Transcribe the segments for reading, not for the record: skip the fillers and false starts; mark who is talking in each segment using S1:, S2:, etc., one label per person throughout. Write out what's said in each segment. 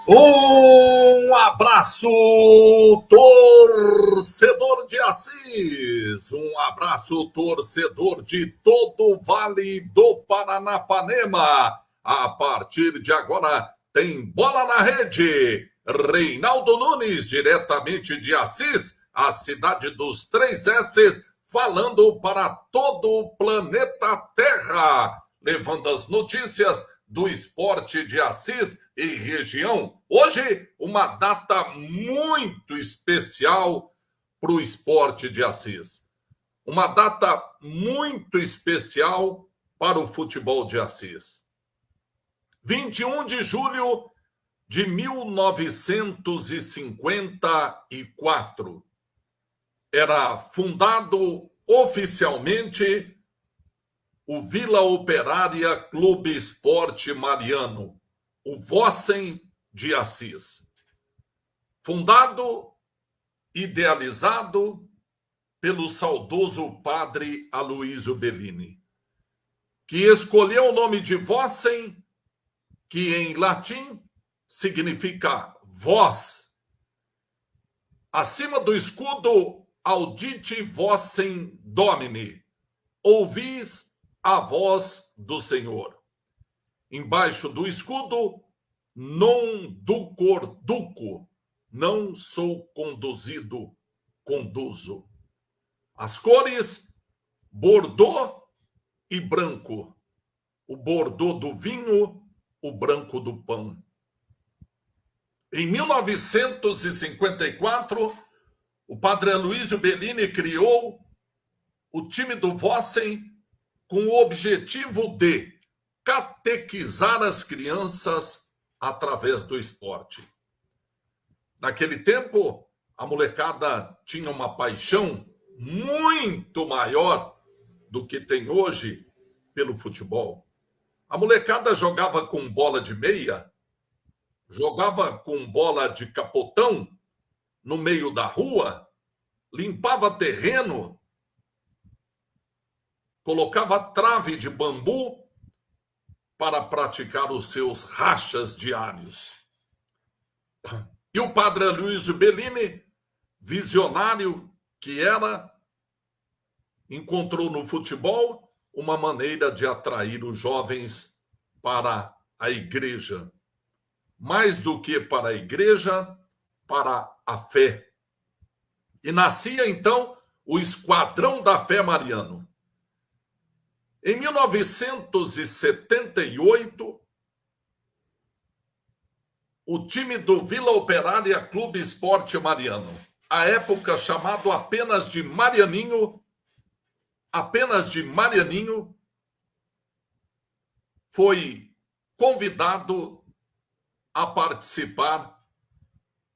S1: Um abraço, torcedor de Assis. Um abraço, torcedor de todo o Vale do Paranapanema. A partir de agora, tem Bola na Rede. Reinaldo Nunes, diretamente de Assis, a cidade dos 3 S's, falando para todo o planeta Terra, levando as notícias do esporte de Assis e região. Hoje, uma data muito especial para o esporte de Assis. Uma data muito especial para o futebol de Assis. 21 de julho de 1954. era fundado oficialmente o Vila Operária Clube Esporte Mariano, o Vossen de Assis. Fundado, idealizado pelo saudoso padre Aloísio Bellini, que escolheu o nome de Vossen, que em latim significa voz. Acima do escudo, audite vossem domini, ouvis a voz do Senhor. Embaixo do escudo, non ducor duco, não sou conduzido, conduzo. As cores, bordô e branco. O bordô do vinho, o branco do pão. Em 1954, o padre Aloísio Bellini criou o time do Vossen com o objetivo de catequizar as crianças através do esporte. Naquele tempo, a molecada tinha uma paixão muito maior do que tem hoje pelo futebol. A molecada jogava com bola de meia, jogava com bola de capotão no meio da rua, limpava terreno, colocava trave de bambu para praticar os seus rachas diários. E o padre Aloísio Bellini, visionário que era, encontrou no futebol uma maneira de atrair os jovens para a igreja. Mais do que para a igreja, para a fé. E nascia, então, o Esquadrão da Fé Mariano. Em 1978, o time do Vila Operária Clube Esporte Mariano, à época chamado apenas de Marianinho, foi convidado a participar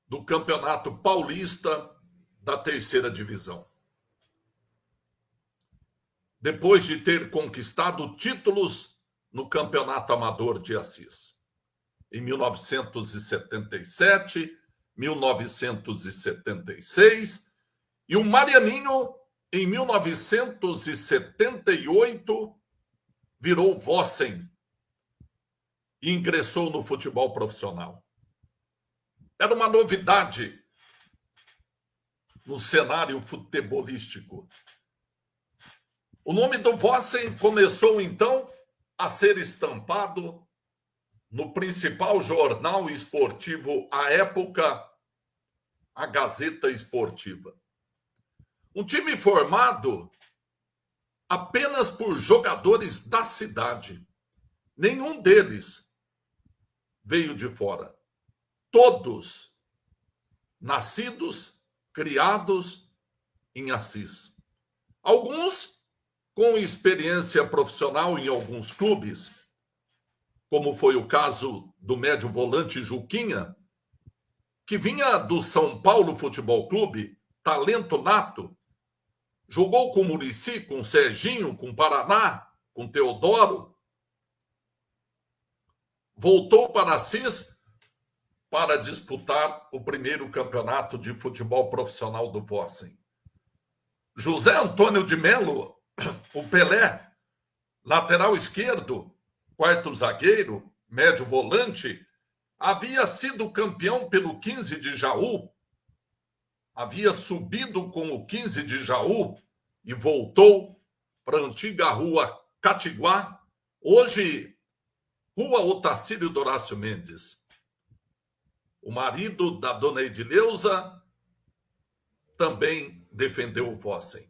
S1: do Campeonato Paulista da Terceira Divisão. Depois de ter conquistado títulos no Campeonato Amador de Assis. Em 1977, 1976, e o Marianinho, em 1978, virou Vossen e ingressou no futebol profissional. Era uma novidade no cenário futebolístico. O nome do Vossen começou, então, a ser estampado no principal jornal esportivo à época, a Gazeta Esportiva. Um time formado apenas por jogadores da cidade. Nenhum deles veio de fora. Todos nascidos, criados em Assis. Alguns com experiência profissional em alguns clubes, como foi o caso do médio volante Juquinha, que vinha do São Paulo Futebol Clube, talento nato, jogou com o Muricy, com o Serginho, com o Paraná, com o Teodoro, voltou para Assis para disputar o primeiro campeonato de futebol profissional do Vossen. José Antônio de Melo, o Pelé, lateral esquerdo, quarto zagueiro, médio volante, havia sido campeão pelo 15 de Jaú, havia subido com o 15 de Jaú e voltou para a antiga rua Catiguá, hoje Rua Otacílio Dorácio Mendes. O marido da dona Edileuza também defendeu o Vossen.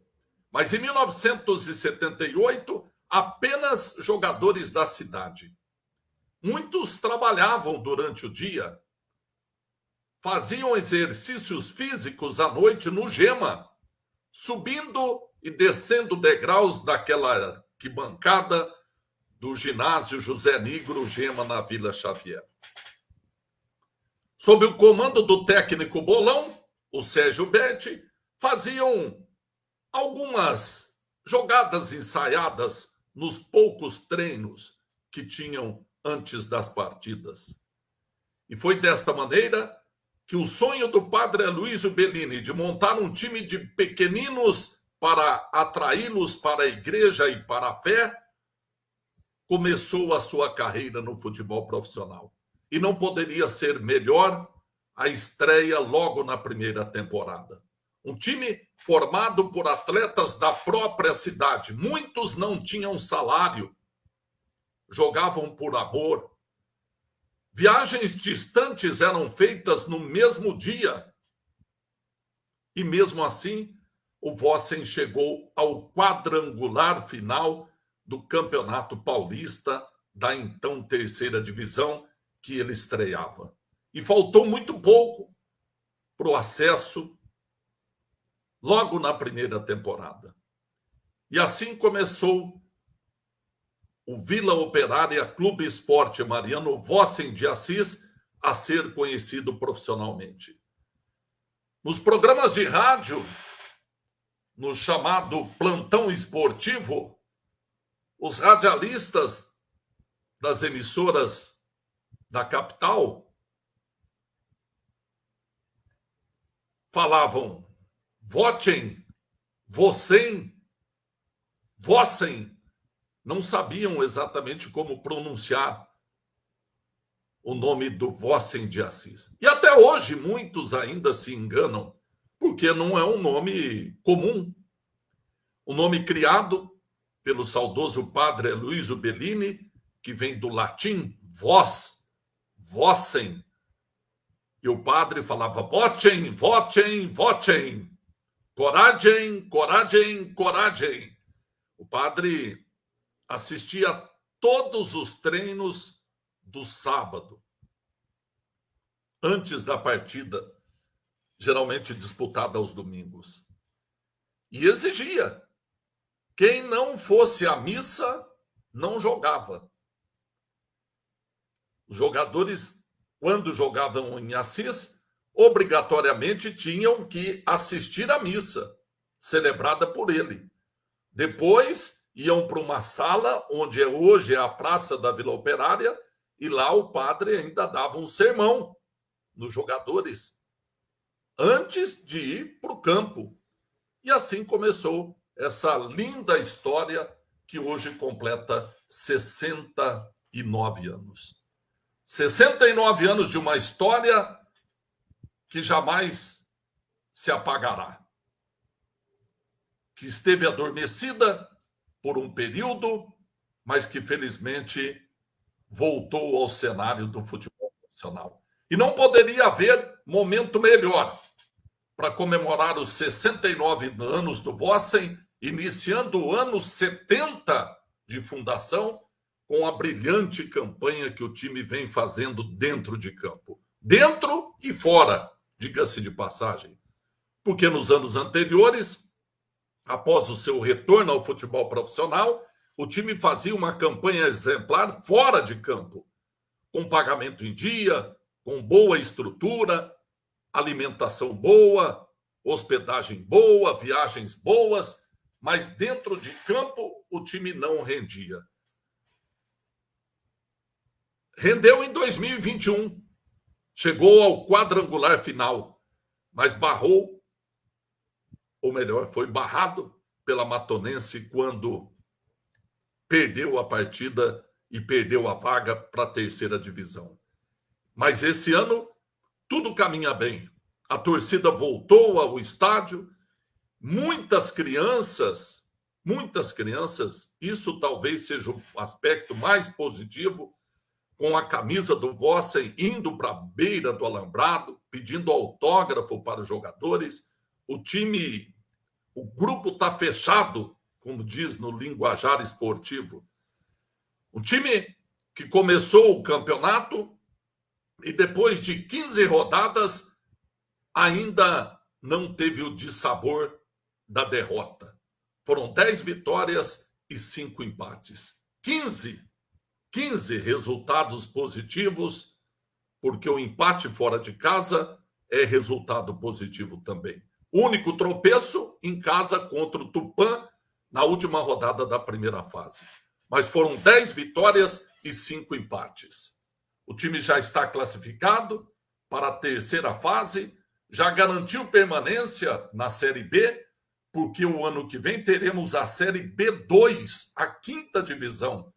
S1: Mas em 1978, apenas jogadores da cidade. Muitos trabalhavam durante o dia, faziam exercícios físicos à noite no Gema, subindo e descendo degraus daquela arquibancada do ginásio José Nigro Gema na Vila Xavier. Sob o comando do técnico Bolão, o Sérgio Betti, faziam algumas jogadas ensaiadas nos poucos treinos que tinham antes das partidas. E foi desta maneira que o sonho do padre Aloysio Bellini de montar um time de pequeninos para atraí-los para a igreja e para a fé começou a sua carreira no futebol profissional. E não poderia ser melhor a estreia logo na primeira temporada. Um time formado por atletas da própria cidade. Muitos não tinham salário, jogavam por amor. Viagens distantes eram feitas no mesmo dia. E mesmo assim, o Vossen chegou ao quadrangular final do Campeonato Paulista, da então terceira divisão, que ele estreava. E faltou muito pouco para o acesso logo na primeira temporada. E assim começou o Vila Operária Clube Esporte Mariano Vossen de Assis a ser conhecido profissionalmente. Nos programas de rádio, no chamado plantão esportivo, os radialistas das emissoras da capital falavam Vossen, Vossen, Vossen. Não sabiam exatamente como pronunciar o nome do Vossen de Assis. E até hoje muitos ainda se enganam, porque não é um nome comum. Um nome criado pelo saudoso padre Aloysio Bellini, que vem do latim vos, vossen. E o padre falava votem, votem, votem. Coragem, coragem, coragem. O padre assistia a todos os treinos do sábado, antes da partida, geralmente disputada aos domingos. E exigia. Quem não fosse à missa, não jogava. Os jogadores, quando jogavam em Assis, obrigatoriamente tinham que assistir à missa, celebrada por ele. Depois, iam para uma sala, onde hoje é a Praça da Vila Operária, e lá o padre ainda dava um sermão nos jogadores, antes de ir para o campo. E assim começou essa linda história que hoje completa 69 anos. 69 anos de uma história que jamais se apagará. Que esteve adormecida por um período, mas que felizmente voltou ao cenário do futebol profissional. E não poderia haver momento melhor para comemorar os 69 anos do Vossen, iniciando o ano 70 de fundação, com a brilhante campanha que o time vem fazendo dentro de campo. Dentro e fora, diga-se de passagem. Porque nos anos anteriores, após o seu retorno ao futebol profissional, o time fazia uma campanha exemplar fora de campo, com pagamento em dia, com boa estrutura, alimentação boa, hospedagem boa, viagens boas, mas dentro de campo o time não rendia. Rendeu em 2021, chegou ao quadrangular final, mas barrou, ou melhor, foi barrado pela Matonense quando perdeu a partida e perdeu a vaga para a terceira divisão. Mas esse ano tudo caminha bem. A torcida voltou ao estádio, muitas crianças, isso talvez seja o aspecto mais positivo, com a camisa do Vossen indo para a beira do alambrado, pedindo autógrafo para os jogadores. O grupo está fechado, como diz no linguajar esportivo. Um time que começou o campeonato e depois de 15 rodadas ainda não teve o dissabor da derrota. Foram 10 vitórias e 5 empates. 15 resultados positivos, porque o empate fora de casa é resultado positivo também. Único tropeço em casa contra o Tupã na última rodada da primeira fase. Mas foram 10 vitórias e 5 empates. O time já está classificado para a terceira fase, já garantiu permanência na Série B, porque o ano que vem teremos a Série B2, a quinta divisão.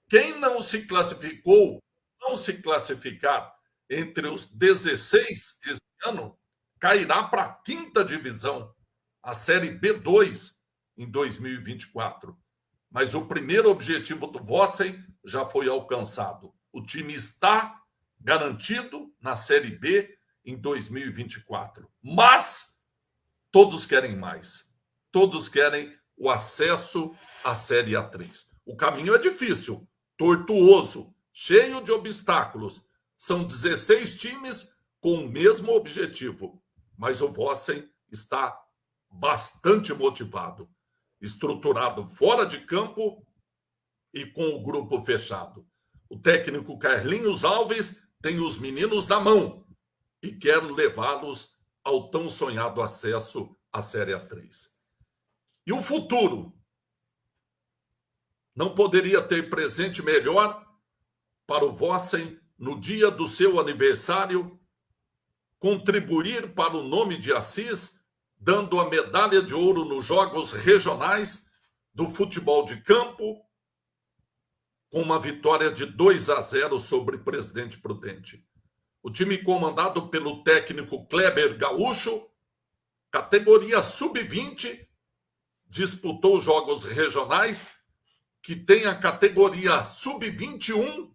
S1: Quem não se classificou, não se classificar entre os 16 esse ano, cairá para a quinta divisão, a Série B2, em 2024. Mas o primeiro objetivo do Vossen já foi alcançado. O time está garantido na Série B em 2024. Mas todos querem mais. Todos querem o acesso à Série A3. O caminho é difícil, tortuoso, cheio de obstáculos. São 16 times com o mesmo objetivo. Mas o Vossen está bastante motivado, estruturado fora de campo e com o grupo fechado. O técnico Carlinhos Alves tem os meninos na mão e quer levá-los ao tão sonhado acesso à Série A3. E o futuro? Não poderia ter presente melhor para o Vossen, no dia do seu aniversário, contribuir para o nome de Assis, dando a medalha de ouro nos Jogos Regionais do futebol de campo, com uma vitória de 2-0 sobre Presidente Prudente. O time comandado pelo técnico Kleber Gaúcho, categoria sub-20, disputou jogos regionais, que tem a categoria sub-21,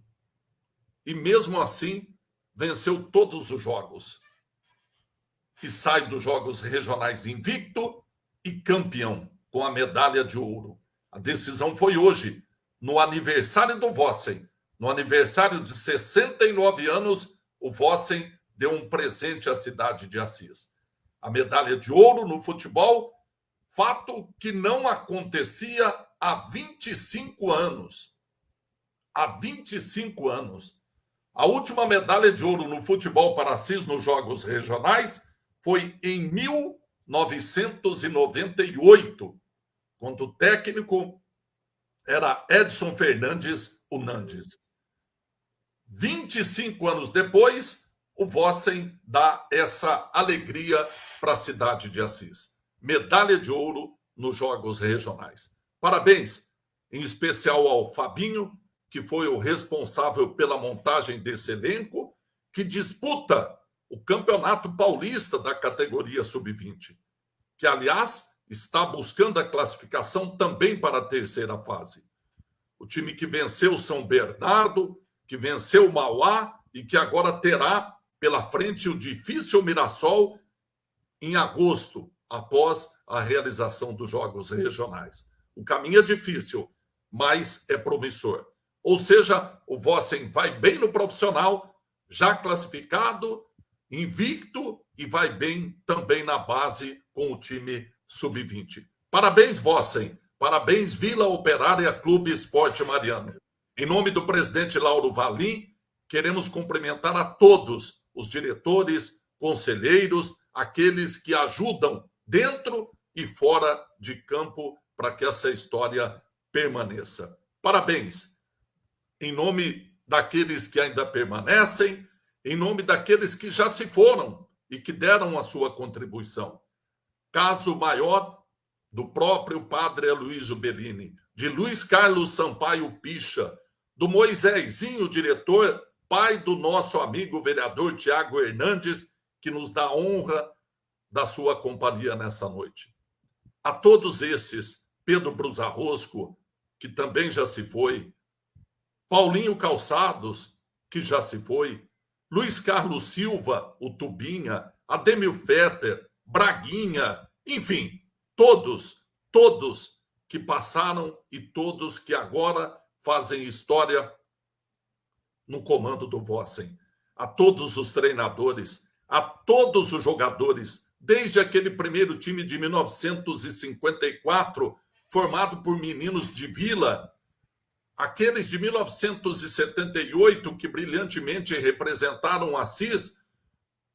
S1: e mesmo assim venceu todos os jogos. E sai dos jogos regionais invicto e campeão, com a medalha de ouro. A decisão foi hoje, no aniversário do Vossen. No aniversário de 69 anos, o Vossen deu um presente à cidade de Assis. A medalha de ouro no futebol, fato que não acontecia há 25 anos. Há 25 anos. A última medalha de ouro no futebol para Assis nos Jogos Regionais foi em 1998, quando o técnico era Edson Fernandes Unandes. 25 anos depois, o Vossen dá essa alegria para a cidade de Assis. Medalha de ouro nos Jogos Regionais. Parabéns, em especial ao Fabinho, que foi o responsável pela montagem desse elenco, que disputa o Campeonato Paulista da categoria sub-20, que, aliás, está buscando a classificação também para a terceira fase. O time que venceu São Bernardo, que venceu o Mauá e que agora terá pela frente o difícil Mirassol em agosto, após a realização dos Jogos Regionais. O caminho é difícil, mas é promissor. Ou seja, o Vossen vai bem no profissional, já classificado, invicto, e vai bem também na base com o time sub-20. Parabéns, Vossen. Parabéns, Vila Operária Clube Esporte Mariano. Em nome do presidente Lauro Valim, queremos cumprimentar a todos os diretores, conselheiros, aqueles que ajudam dentro e fora de campo para que essa história permaneça. Parabéns. Em nome daqueles que ainda permanecem, em nome daqueles que já se foram e que deram a sua contribuição. Caso maior do próprio padre Aloysio Bellini, de Luiz Carlos Sampaio Picha, do Moisésinho, diretor, pai do nosso amigo vereador Tiago Hernandes, que nos dá a honra da sua companhia nessa noite. A todos esses, Pedro Brusarrosco, que também já se foi, Paulinho Calçados, que já se foi, Luiz Carlos Silva, o Tubinha, Ademir Fetter, Braguinha, enfim, todos que passaram e todos que agora fazem história no comando do Vossen. A todos os treinadores, a todos os jogadores, desde aquele primeiro time de 1954, formado por meninos de vila, aqueles de 1978 que brilhantemente representaram Assis,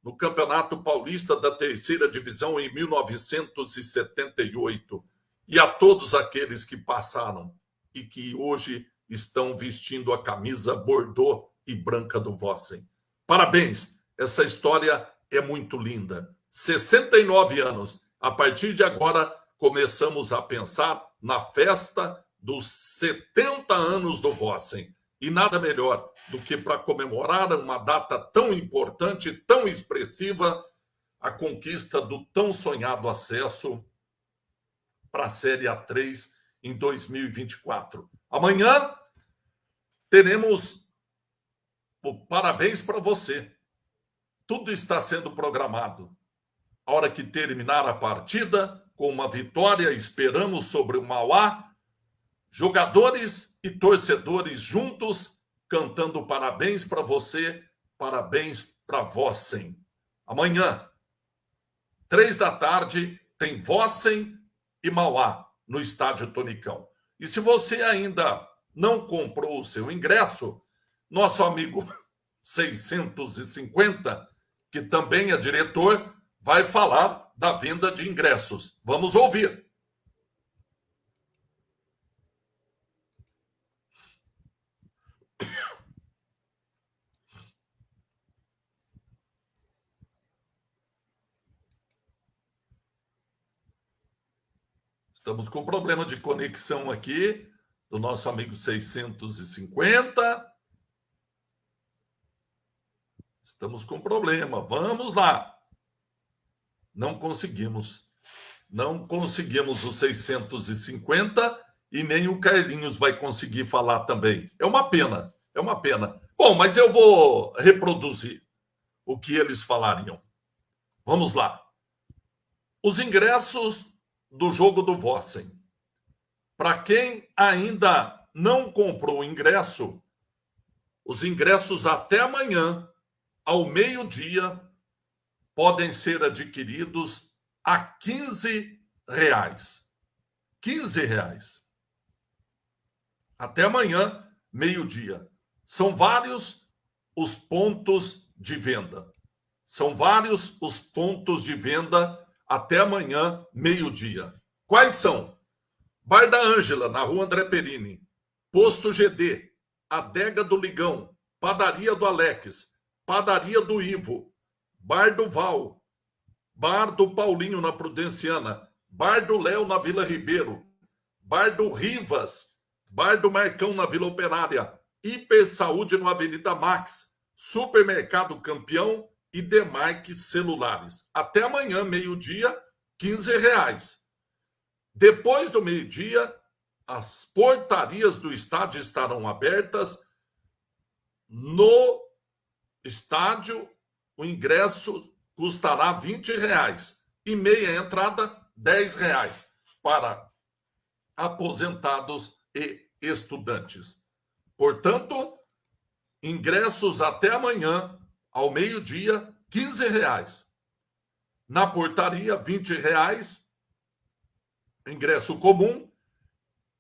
S1: no Campeonato Paulista da Terceira Divisão em 1978. E a todos aqueles que passaram e que hoje estão vestindo a camisa bordô e branca do Vossen. Parabéns, essa história é muito linda. 69 anos. A partir de agora, começamos a pensar na festa dos 70 anos do Vossen. E nada melhor do que para comemorar uma data tão importante, tão expressiva, a conquista do tão sonhado acesso para a Série A3 em 2024. Amanhã teremos o parabéns para você. Tudo está sendo programado. A hora que terminar a partida, com uma vitória, esperamos sobre o Mauá, jogadores e torcedores juntos, cantando parabéns para você, parabéns para Vossen. Amanhã, 15h, tem Vossen e Mauá no Estádio Tonicão. E se você ainda não comprou o seu ingresso, nosso amigo 650, que também é diretor, vai falar da venda de ingressos. Vamos ouvir. Estamos com problema de conexão aqui do nosso amigo 650. Estamos com problema. Vamos lá. Não conseguimos. Não conseguimos o 650 e nem o Carlinhos vai conseguir falar também. É uma pena. É uma pena. Bom, mas eu vou reproduzir o que eles falariam. Vamos lá. Os ingressos do jogo do Vossen. Para quem ainda não comprou o ingresso, os ingressos até amanhã, ao meio-dia, podem ser adquiridos a R$15. R$15. Até amanhã, meio-dia. São vários os pontos de venda. São vários os pontos de venda até amanhã, meio-dia. Quais são? Bar da Ângela, na rua André Perini. Posto GD. Adega do Ligão. Padaria do Alex. Padaria do Ivo. Bar do Val. Bar do Paulinho, na Prudenciana. Bar do Léo, na Vila Ribeiro. Bar do Rivas. Bar do Marcão, na Vila Operária. Hiper Saúde, no Avenida Max. Supermercado Campeão e Demarque Celulares. Até amanhã, meio-dia, R$15. Depois do meio-dia, as portarias do estádio estarão abertas. No estádio, o ingresso custará R$20 e meia entrada, R$10 para aposentados e estudantes. Portanto, ingressos até amanhã, ao meio-dia, R$15. Na portaria, R$20, ingresso comum,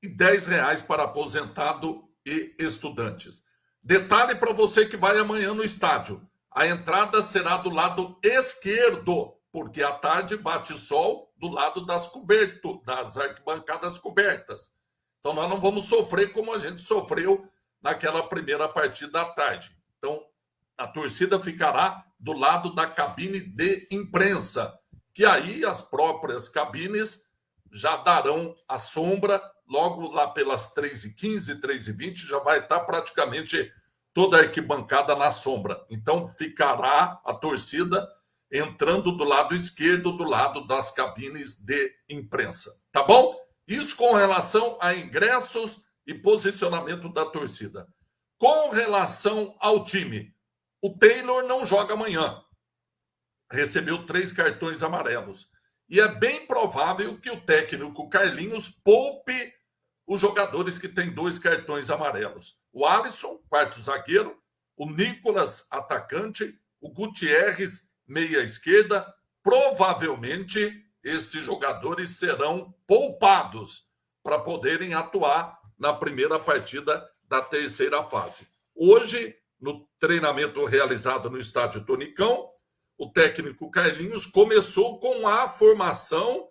S1: e R$10 para aposentado e estudantes. Detalhe para você que vai amanhã no estádio. A entrada será do lado esquerdo, porque à tarde bate sol do lado das arquibancadas cobertas. Então nós não vamos sofrer como a gente sofreu naquela primeira partida à tarde. Então, a torcida ficará do lado da cabine de imprensa, que aí as próprias cabines já darão a sombra, logo lá pelas 3h15, 3h20, já vai estar praticamente toda a arquibancada na sombra. Então, ficará a torcida entrando do lado esquerdo, do lado das cabines de imprensa. Tá bom? Isso com relação a ingressos e posicionamento da torcida. Com relação ao time, o Taylor não joga amanhã. Recebeu 3 cartões amarelos. E é bem provável que o técnico Carlinhos poupe os jogadores que têm 2 cartões amarelos. O Alisson, quarto zagueiro, o Nicolas, atacante, o Gutierrez, meia esquerda. Provavelmente esses jogadores serão poupados para poderem atuar na primeira partida da terceira fase. Hoje, no treinamento realizado no Estádio Tonicão, o técnico Carlinhos começou com a formação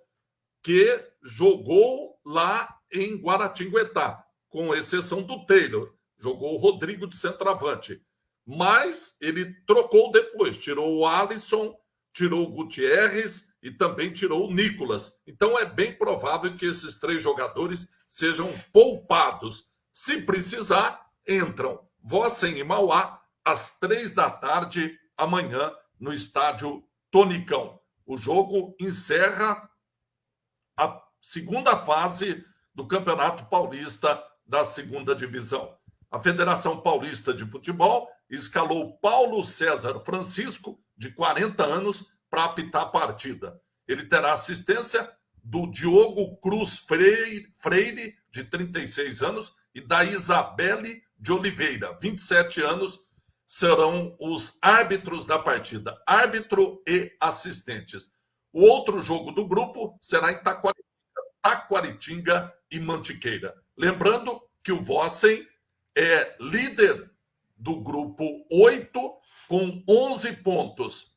S1: que jogou lá em Guaratinguetá, com exceção do Taylor. Jogou o Rodrigo de centroavante. Mas ele trocou depois, tirou o Alisson, tirou o Gutierrez e também tirou o Nicolas. Então é bem provável que esses 3 jogadores sejam poupados. Se precisar, entram Vossen e Mauá às 3 da tarde amanhã no estádio Tonicão. O jogo encerra a segunda fase do Campeonato Paulista da segunda divisão. A Federação Paulista de Futebol escalou Paulo César Francisco, de 40 anos, para apitar a partida. Ele terá assistência do Diogo Cruz Freire, de 36 anos, e da Isabelle de Oliveira, 27 anos, serão os árbitros da partida, árbitro e assistentes. O outro jogo do grupo será em Taquaritinga e Mantiqueira. Lembrando que o Vossen é líder do grupo 8 com 11 pontos.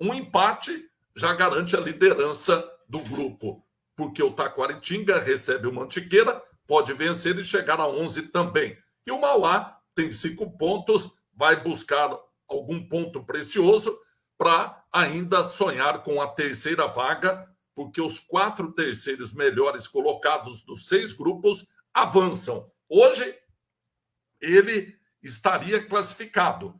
S1: Um empate já garante a liderança do grupo, porque o Taquaritinga recebe o Mantiqueira, pode vencer e chegar a 11 também. E o Mauá tem 5 pontos, vai buscar algum ponto precioso para ainda sonhar com a terceira vaga, porque os 4 terceiros melhores colocados dos 6 grupos avançam. Hoje, ele estaria classificado.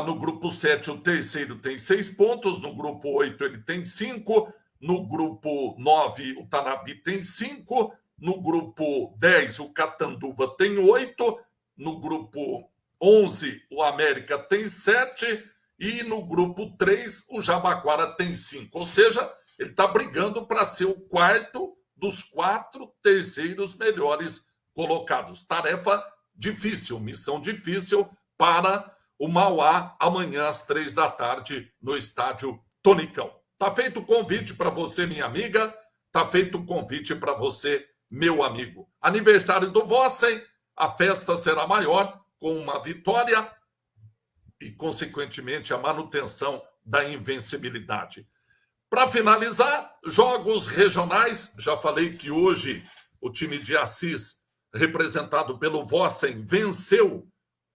S1: No grupo 7, o terceiro tem 6 pontos, no grupo 8 ele tem 5, no grupo 9 o Tanabi tem 5, no grupo 10 o Catanduva tem 8, no grupo 11 o América tem 7 e no grupo 3 o Jabaquara tem 5. Ou seja, ele está brigando para ser o quarto dos 4 terceiros melhores colocados. Tarefa difícil, missão difícil para o Mauá amanhã às 3 da tarde no estádio Tonicão. Tá feito o convite para você, minha amiga. Tá feito o convite para você, meu amigo. Aniversário do Vossen, a festa será maior com uma vitória e, consequentemente, a manutenção da invencibilidade. Para finalizar, jogos regionais. Já falei que hoje o time de Assis, representado pelo Vossen, venceu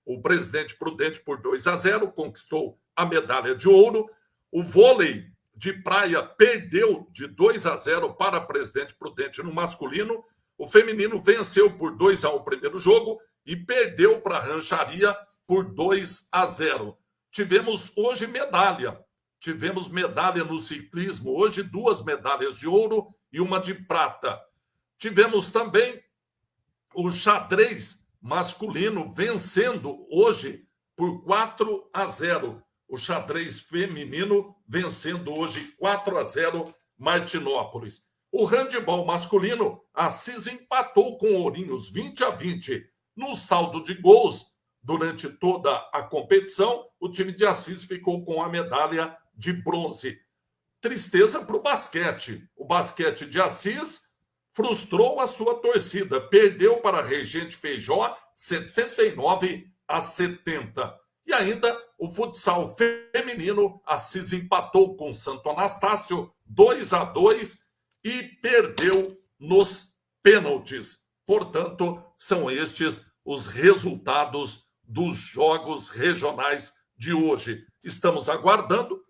S1: o Presidente Prudente por 2-0, conquistou a medalha de ouro. O vôlei de praia perdeu de 2-0 para Presidente Prudente no masculino. O feminino venceu por 2-1 o primeiro jogo e perdeu para a Rancharia por 2-0. Tivemos hoje medalha. Tivemos medalha no ciclismo. Hoje 2 medalhas de ouro e uma de prata. Tivemos também o xadrez masculino vencendo hoje por 4-0. O xadrez feminino vencendo hoje 4-0 Martinópolis. O handebol masculino, Assis empatou com Ourinhos 20-20. No saldo de gols, durante toda a competição, o time de Assis ficou com a medalha de bronze. Tristeza para o basquete. O basquete de Assis frustrou a sua torcida, perdeu para a Regente Feijó 79-70. E ainda o futsal feminino, Assis empatou com Santo Anastácio 2-2 e perdeu nos pênaltis. Portanto, são estes os resultados dos jogos regionais de hoje. Estamos aguardando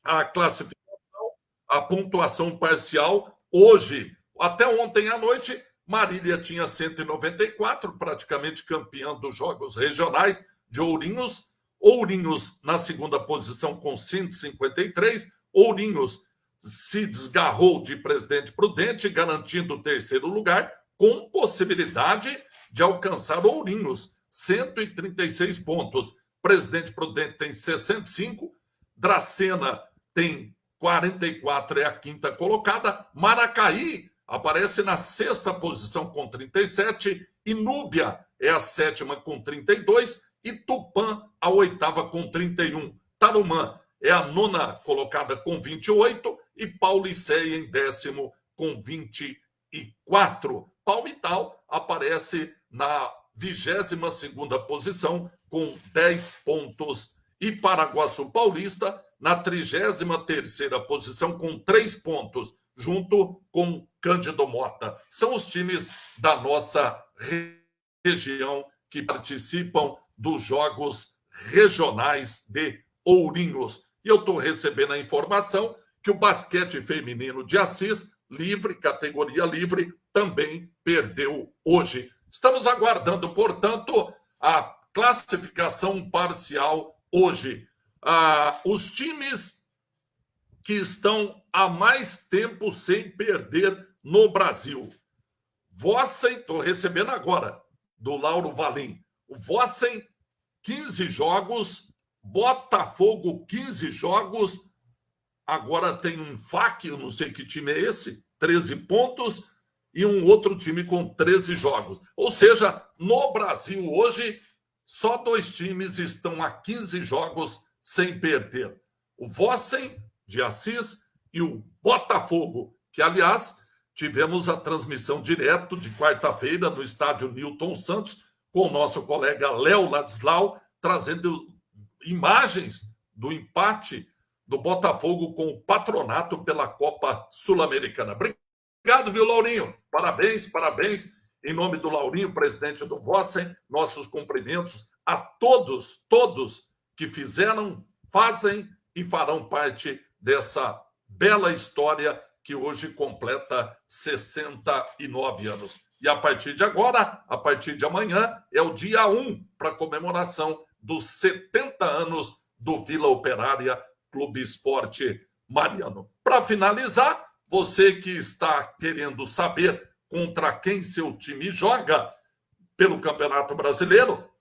S1: a classificação, a pontuação parcial. Hoje, até ontem à noite, Marília tinha 194, praticamente campeã dos jogos regionais de Ourinhos. Ourinhos na segunda posição com 153. Ourinhos se desgarrou de Presidente Prudente, garantindo o terceiro lugar, com possibilidade de alcançar Ourinhos, 136 pontos. Presidente Prudente tem 65, Dracena tem 44, é a quinta colocada. Maracaí aparece na sexta posição com 37, Inúbia é a sétima com 32 e Tupã a oitava com 31. Tarumã é a nona colocada com 28 e Paulicéia em décimo com 24. Palmital aparece na 22ª posição com 10 pontos e Paraguaçu Paulista na 33ª posição com 3 pontos, junto com Cândido Mota. São os times da nossa região que participam dos Jogos Regionais de Ourinhos. E eu estou recebendo a informação que o basquete feminino de Assis, livre, categoria livre, também perdeu hoje. Estamos aguardando, portanto, a classificação parcial hoje. Os times que estão há mais tempo sem perder no Brasil. Vossen, estou recebendo agora, do Lauro Valim. O Vossen, 15 jogos, Botafogo, 15 jogos, agora tem um FAC, eu não sei que time é esse, 13 pontos, e um outro time com 13 jogos. Ou seja, no Brasil hoje, só 2 times estão a 15 jogos sem perder. O Vossen, de Assis, e o Botafogo, que, aliás, tivemos a transmissão direto de quarta-feira no estádio Newton Santos, com o nosso colega Léo Ladislau, trazendo imagens do empate do Botafogo com o Patronato pela Copa Sul-Americana. Obrigado, viu, Laurinho? Parabéns, parabéns. Em nome do Laurinho, presidente do Vossen, nossos cumprimentos a todos que fizeram, fazem e farão parte dessa bela história que hoje completa 69 anos. E a partir de agora, a partir de amanhã, é o dia 1 para comemoração dos 70 anos do Vila Operária Clube Esporte Mariano. Para finalizar, você que está querendo saber contra quem seu time joga pelo Campeonato Brasileiro,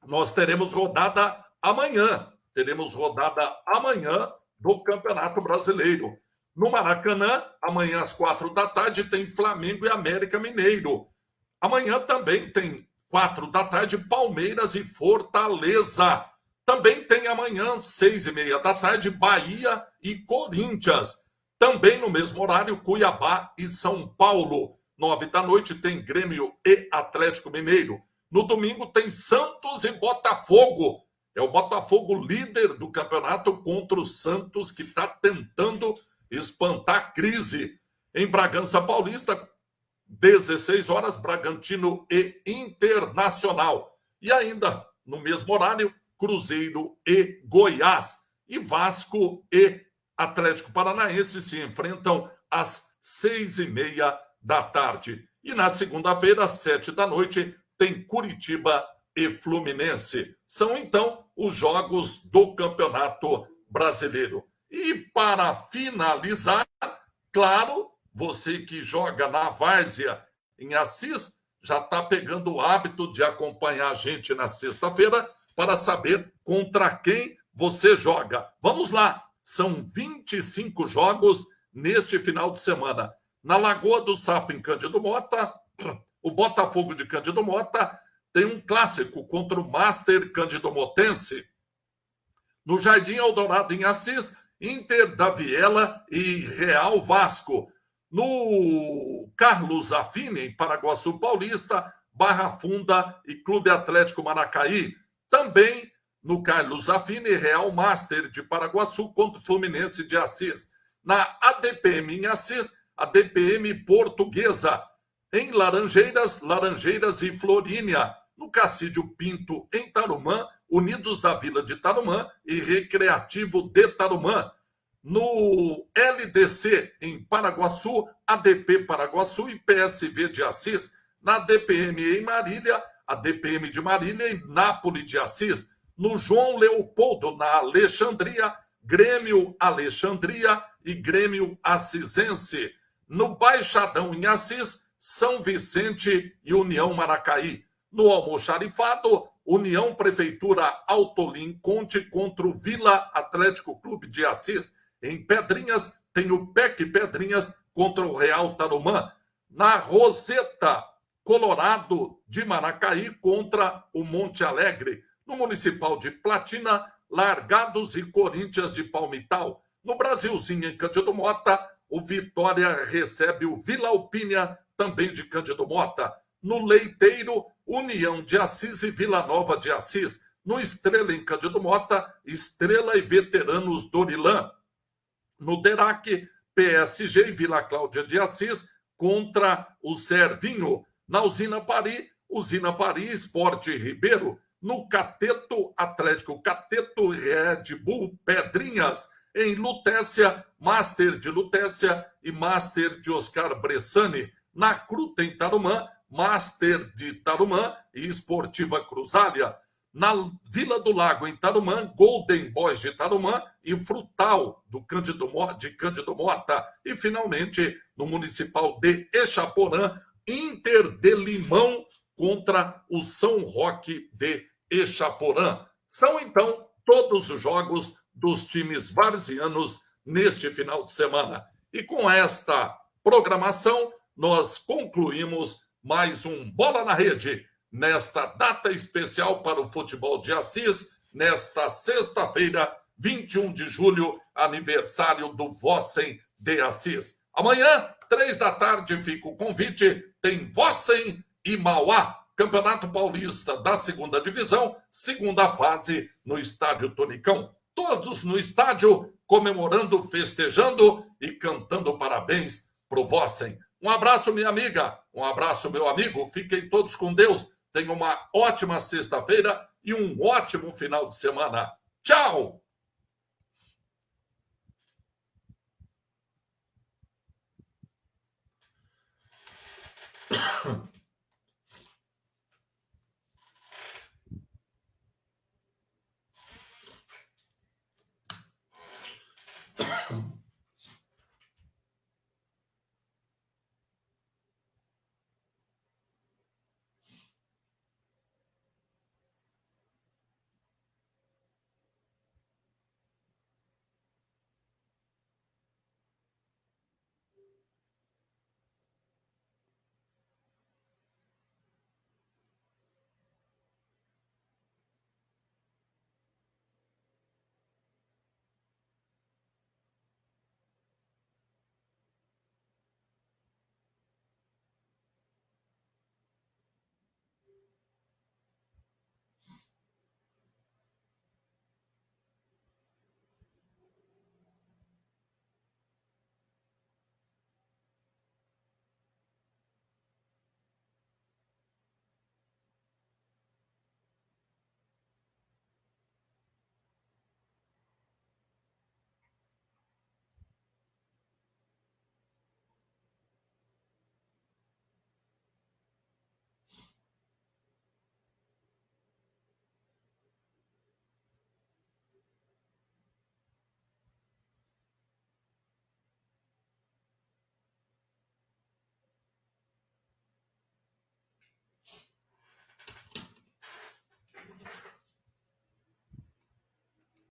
S1: nós teremos rodada amanhã. Teremos rodada amanhã do Campeonato Brasileiro. No Maracanã, amanhã às 16h, tem Flamengo e América Mineiro. Amanhã também tem 16h, Palmeiras e Fortaleza. Também tem amanhã, 18h30, Bahia e Corinthians. Também no mesmo horário, Cuiabá e São Paulo. 21h tem Grêmio e Atlético Mineiro. No domingo tem Santos e Botafogo. É o Botafogo líder do campeonato contra o Santos, que está tentando espantar a crise. Em Bragança Paulista, 16h, Bragantino e Internacional. E ainda, no mesmo horário, Cruzeiro e Goiás. E Vasco e Atlético Paranaense se enfrentam às 18h30. E na segunda-feira, às 19h, tem Curitiba e Fluminense. São, então, os jogos do Campeonato Brasileiro. E para finalizar, claro, você que joga na várzea em Assis já está pegando o hábito de acompanhar a gente na sexta-feira para saber contra quem você joga. Vamos lá, são 25 jogos neste final de semana. Na Lagoa do Sapo, em Cândido Mota, o Botafogo de Cândido Mota tem um clássico contra o Master Cândido-Motense. No Jardim Eldorado, em Assis, Inter da Viela e Real Vasco. No Carlos Affini, em Paraguaçu Paulista, Barra Funda e Clube Atlético Maracaí. Também no Carlos Affini, Real Master de Paraguaçu contra o Fluminense de Assis. Na ADPM em Assis, ADPM Portuguesa. Em Laranjeiras e Florínia. No Cacídio Pinto, em Tarumã, Unidos da Vila de Tarumã e Recreativo de Tarumã. No LDC, em Paraguaçu, ADP Paraguaçu e PSV de Assis. Na DPM em Marília, a DPM de Marília e Nápoles de Assis. No João Leopoldo, na Alexandria, Grêmio Alexandria e Grêmio Assisense. No Baixadão, em Assis, São Vicente e União Maracaí. No Almoxarifado, União Prefeitura Autolim Conte contra o Vila Atlético Clube de Assis. Em Pedrinhas, tem o PEC Pedrinhas contra o Real Tarumã. Na Roseta, Colorado de Maracaí contra o Monte Alegre. No Municipal de Platina, Largados e Corinthians de Palmital. No Brasilzinho, em Cândido Mota, o Vitória recebe o Vila Alpínia, também de Cândido Mota. No Leiteiro, União de Assis e Vila Nova de Assis. No Estrela, em Cândido Mota, Estrela e Veteranos Dorilan. No Derac, PSG e Vila Cláudia de Assis contra o Servinho. Na Usina Paris, Esporte Ribeiro. No Cateto, Atlético Cateto, Red Bull Pedrinhas. Em Lutécia, Master de Lutécia e Master de Oscar Bressani. Na Cruta, em Tarumã, Master de Tarumã e Esportiva Cruzália. Na Vila do Lago, em Tarumã, Golden Boys de Tarumã e Frutal de Cândido Mota. E, finalmente, no Municipal de Exaporã, Inter de Limão contra o São Roque de Exaporã. São, então, todos os jogos dos times varzianos neste final de semana. E com esta programação, nós concluímos mais um Bola na Rede, nesta data especial para o futebol de Assis, nesta sexta-feira, 21 de julho, aniversário do Vossen de Assis. Amanhã, 3 da tarde, fica o convite, tem Vossen e Mauá, Campeonato Paulista da segunda divisão, segunda fase no Estádio Tonicão. Todos no estádio, comemorando, festejando e cantando parabéns pro Vossen. Um abraço, minha amiga, um abraço, meu amigo, fiquem todos com Deus. Tenham uma ótima sexta-feira e um ótimo final de semana. Tchau!